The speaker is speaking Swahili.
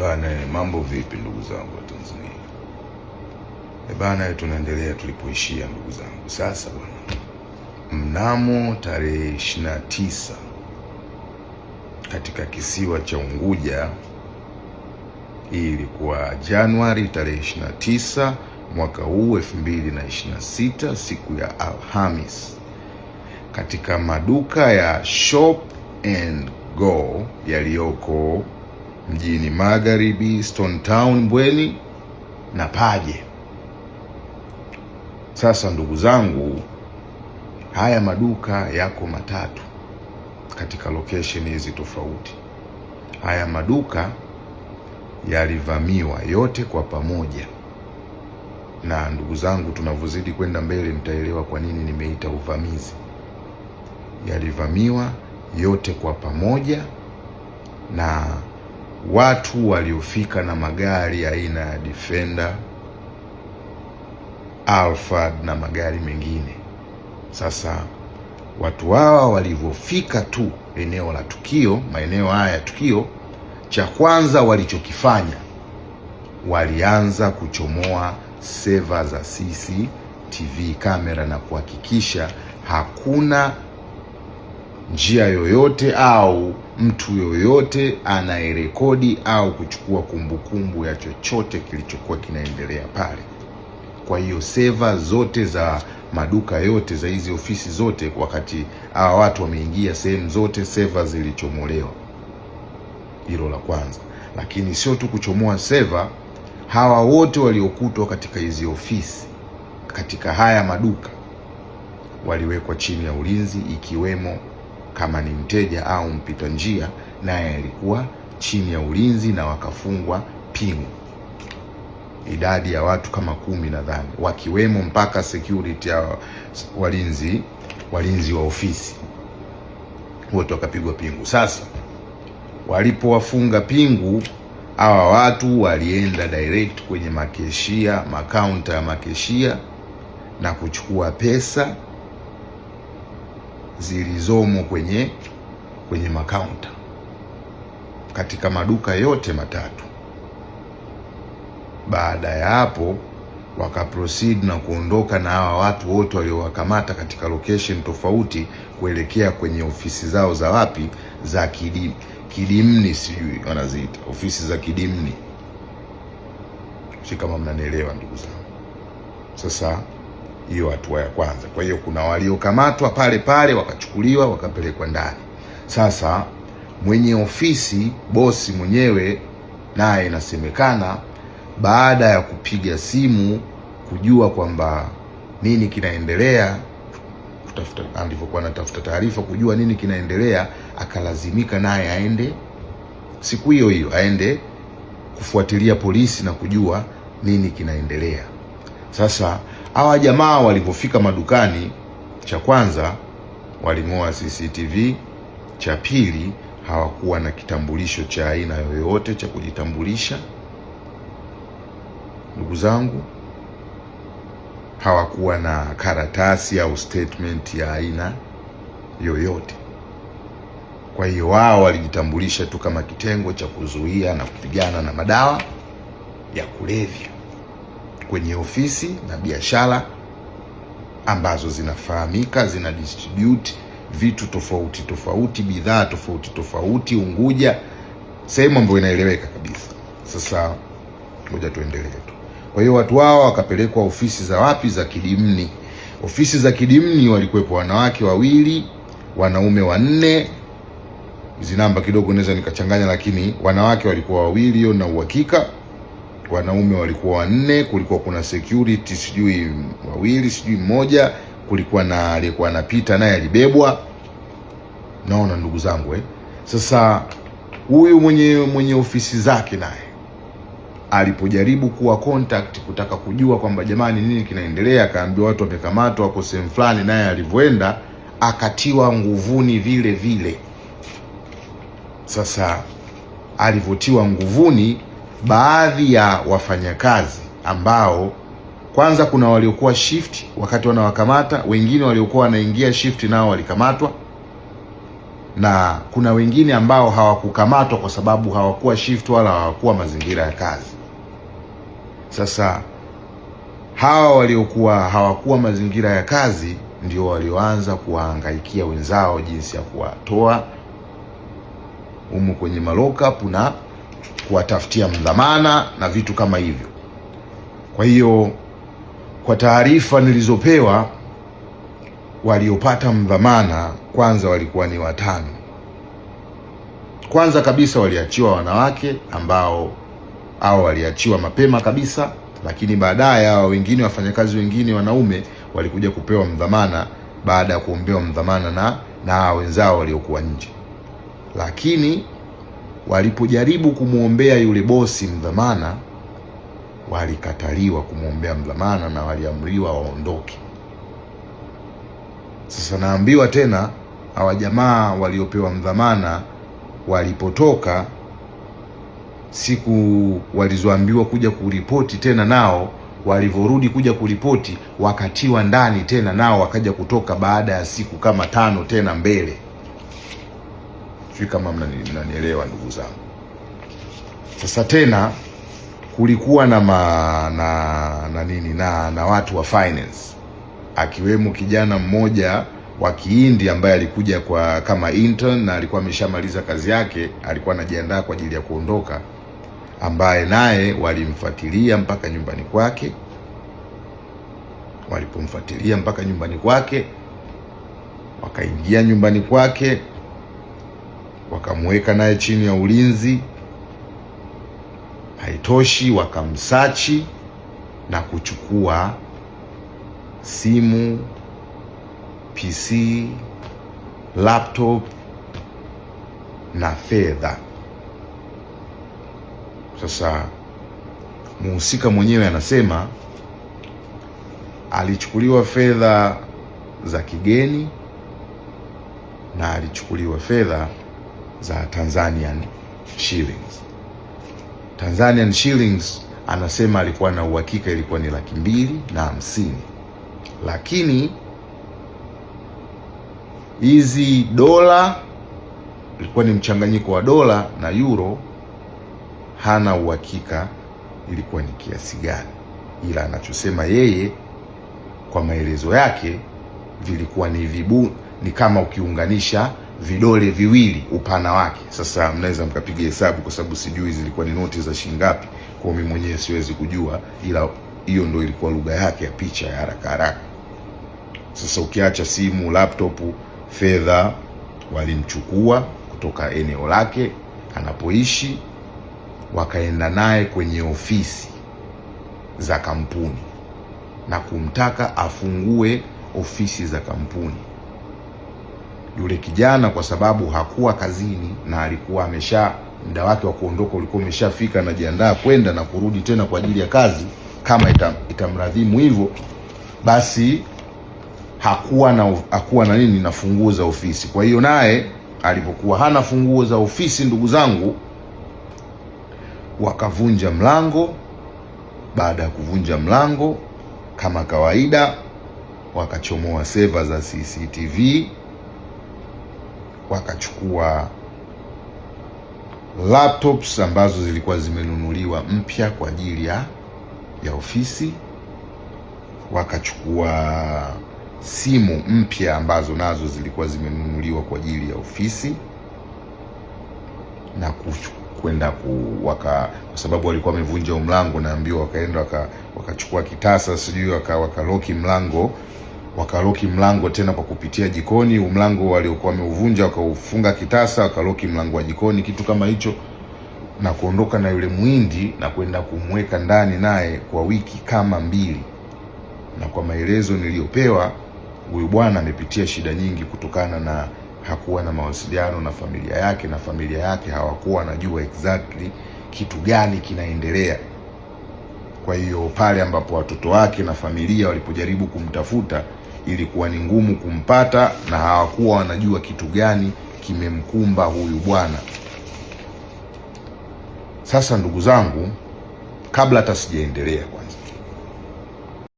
Bana, mambo vipi ndugu zangu wa Tanzania? Bana, tunaendelea tulipoishia ndugu zangu. Sasa bwana, mnamo tarehe 29 katika kisiwa cha Unguja, hii ilikuwa Januari tarehe 29 mwaka huu 2026, siku ya Alhamis, katika maduka ya Shop and Go yaliyoko mjini Magharibi, Stone Town, Mbweni na Paje. Sasa ndugu zangu, haya maduka yako matatu katika location hizi tofauti. Haya maduka yalivamiwa yote kwa pamoja, na ndugu zangu, tunavyozidi kwenda mbele mtaelewa kwa nini nimeita uvamizi. Yalivamiwa yote kwa pamoja, na watu waliofika na magari aina ya Defender, Alphard na magari mengine. Sasa watu hawa walivyofika tu eneo la tukio, maeneo haya ya tukio, cha kwanza walichokifanya, walianza kuchomoa seva za CCTV kamera na kuhakikisha hakuna njia yoyote au mtu yoyote anayerekodi au kuchukua kumbukumbu ya chochote kilichokuwa kinaendelea pale. Kwa hiyo seva zote za maduka yote za hizi ofisi zote, wakati hawa watu wameingia sehemu zote, seva zilichomolewa. Hilo la kwanza. Lakini sio tu kuchomoa seva, hawa wote waliokutwa katika hizi ofisi, katika haya maduka, waliwekwa chini ya ulinzi, ikiwemo kama ni mteja au mpita njia, naye alikuwa chini ya ulinzi na wakafungwa pingu. Idadi ya watu kama 10 nadhani, wakiwemo mpaka security ya walinzi wa ofisi, wote wakapigwa pingu. Sasa walipowafunga pingu, hawa watu walienda direct kwenye makeshia, makaunta ya makeshia, na kuchukua pesa zilizomo kwenye makaunta katika maduka yote matatu. Baada ya hapo wakaproceed na kuondoka na hawa watu wote waliowakamata katika location tofauti kuelekea kwenye ofisi zao za wapi, za kidimni, sijui wanaziita ofisi za kidimni, si kama mnanielewa ndugu zangu. Sasa hiyo hatua ya kwanza. Kwa hiyo kuna waliokamatwa pale pale wakachukuliwa wakapelekwa ndani. Sasa mwenye ofisi, bosi mwenyewe, naye inasemekana baada ya kupiga simu kujua kwamba nini kinaendelea, alivyokuwa anatafuta taarifa kujua nini kinaendelea, akalazimika naye aende siku hiyo hiyo, aende kufuatilia polisi na kujua nini kinaendelea. Sasa hawa jamaa walipofika madukani, cha kwanza waling'oa CCTV, cha pili hawakuwa na kitambulisho cha aina yoyote cha kujitambulisha. Ndugu zangu, hawakuwa na karatasi au statement ya aina yoyote. Kwa hiyo wao walijitambulisha tu kama kitengo cha kuzuia na kupigana na madawa ya kulevya kwenye ofisi na biashara ambazo zinafahamika, zina distribute vitu tofauti tofauti, bidhaa tofauti tofauti Unguja, sehemu ambayo inaeleweka kabisa. Sasa ngoja tuendelee tu. Kwa hiyo watu hao wakapelekwa ofisi za wapi, za kidimni. Ofisi za kidimni walikuwepo wanawake 2, wanaume 4. Hizi namba kidogo naweza nikachanganya, lakini wanawake walikuwa 2, hiyo na uhakika. Wanaume walikuwa 4, kulikuwa kuna security sijui 2, sijui 1, kulikuwa na aliyekuwa anapita naye alibebwa. Naona ndugu zangu Sasa huyu mwenye ofisi zake naye alipojaribu kuwa contact kutaka kujua kwamba jamani nini kinaendelea, akaambiwa watu wamekamatwa wako sehemu fulani, naye alivyoenda akatiwa nguvuni vile vile. Sasa alivyotiwa nguvuni, baadhi ya wafanyakazi ambao kwanza kuna waliokuwa shift wakati wanawakamata, wengine waliokuwa wanaingia shift nao walikamatwa, na kuna wengine ambao hawakukamatwa kwa sababu hawakuwa shift wala hawakuwa mazingira ya kazi. Sasa hawa waliokuwa hawakuwa mazingira ya kazi ndio walioanza kuwahangaikia wenzao jinsi ya kuwatoa humu kwenye malockup na kuwatafutia mdhamana na vitu kama hivyo. Kwa hiyo kwa taarifa nilizopewa, waliopata mdhamana kwanza walikuwa ni 5. Kwanza kabisa waliachiwa wanawake ambao waliachiwa mapema kabisa, lakini baadaye hao wengine wafanyakazi wengine wanaume walikuja kupewa mdhamana baada ya kuombewa mdhamana na wenzao waliokuwa nje. Lakini walipojaribu kumwombea yule bosi mdhamana, walikataliwa kumwombea mdhamana na waliamriwa waondoke. Sasa naambiwa tena hawa jamaa waliopewa mdhamana walipotoka, siku walizoambiwa kuja kuripoti tena, nao walivyorudi kuja kuripoti wakatiwa ndani tena, nao wakaja kutoka baada ya siku kama 5 tena mbele. Sio kama mnanielewa ndugu zangu. Sasa tena kulikuwa na watu wa finance, akiwemo kijana mmoja wa Kihindi ambaye alikuja kama intern na alikuwa ameshamaliza kazi yake, alikuwa anajiandaa kwa ajili ya kuondoka, ambaye naye walimfuatilia mpaka nyumbani kwake. Walipomfuatilia mpaka nyumbani kwake, wakaingia nyumbani kwake, wakamweka naye chini ya ulinzi. Haitoshi, wakamsachi na kuchukua simu, PC, laptop na fedha. Sasa muhusika mwenyewe anasema alichukuliwa fedha za kigeni na alichukuliwa fedha za Tanzanian shillings. Tanzanian shillings anasema alikuwa na uhakika ilikuwa ni 250,000, lakini hizi dola ilikuwa ni mchanganyiko wa dola na euro, hana uhakika ilikuwa ni kiasi gani, ila anachosema yeye kwa maelezo yake vilikuwa ni kama ukiunganisha vidole viwili upana wake. Sasa mnaweza mkapiga hesabu, kwa sababu sijui zilikuwa ni noti za shilingi ngapi, kwa mimi mwenyewe siwezi kujua, ila hiyo ndio ilikuwa lugha yake ya picha ya haraka haraka. Sasa ukiacha simu, laptop, fedha walimchukua kutoka eneo lake anapoishi, wakaenda naye kwenye ofisi za kampuni na kumtaka afungue ofisi za kampuni. Yule kijana kwa sababu hakuwa kazini na alikuwa muda wake wa kuondoka ulikuwa umeshafika, anajiandaa kwenda na kurudi tena kwa ajili ya kazi kama itamradhimu hivyo, basi hakuwa na funguo za ofisi. Kwa hiyo naye alipokuwa hana funguo za ofisi, ndugu zangu, wakavunja mlango. Baada ya kuvunja mlango kama kawaida, wakachomoa seva za CCTV, wakachukua laptops ambazo zilikuwa zimenunuliwa mpya kwa ajili ya ofisi, wakachukua simu mpya ambazo nazo zilikuwa zimenunuliwa kwa ajili ya ofisi, na kwenda kwa sababu walikuwa wamevunja mlango, naambiwa wakaenda wakachukua kitasa, sijui wakaloki mlango tena kwa kupitia jikoni. Mlango waliokuwa wameuvunja wakaufunga kitasa, wakaloki mlango wa jikoni, kitu kama hicho, na kuondoka na yule Muhindi na kwenda kumweka ndani naye kwa wiki kama 2. Na kwa maelezo niliyopewa, huyu bwana amepitia shida nyingi kutokana na hakuwa na mawasiliano na familia yake, na familia yake hawakuwa wanajua exactly kitu gani kinaendelea. Kwa hiyo pale ambapo watoto wake na familia walipojaribu kumtafuta, ilikuwa ni ngumu kumpata na hawakuwa wanajua kitu gani kimemkumba huyu bwana. Sasa ndugu zangu, kabla hata sijaendelea, kwanza